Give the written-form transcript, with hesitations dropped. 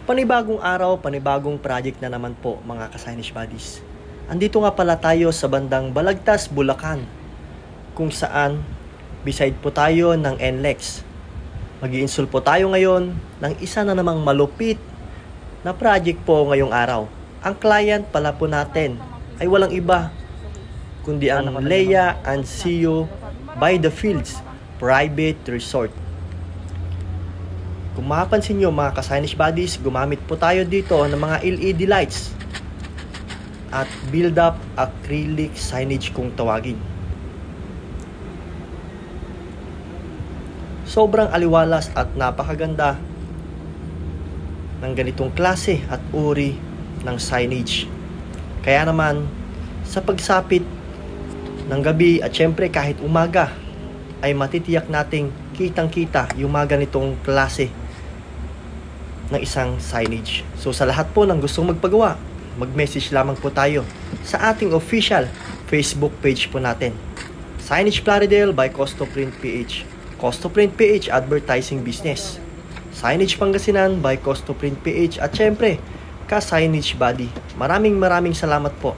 Panibagong araw, panibagong project na naman po mga ka-signage buddies. Andito nga pala tayo sa bandang Balagtas, Bulacan, kung saan beside po tayo ng NLEX. Mag-i-install po tayo ngayon ng isa na namang malupit na project po ngayong araw. Ang client pala po natin ay walang iba kundi ang Leia and Sio by the Fields Private Resort. Kung mapapansin nyo mga ka-signage buddies, gumamit po tayo dito ng mga LED lights at build-up acrylic signage kung tawagin. Sobrang aliwalas at napakaganda ng ganitong klase at uri ng signage. Kaya naman, sa pagsapit ng gabi at syempre kahit umaga, ay matitiyak nating kitang-kita yung mga ganitong klase ng isang signage. So sa lahat po ng gustong magpagawa, mag-message lamang po tayo sa ating official Facebook page po natin. Signage Plaridel by Costoprint PH. Costoprint PH Advertising Business. Signage Pangasinan by Costoprint PH at syempre, ka-Signage Buddy. Maraming salamat po.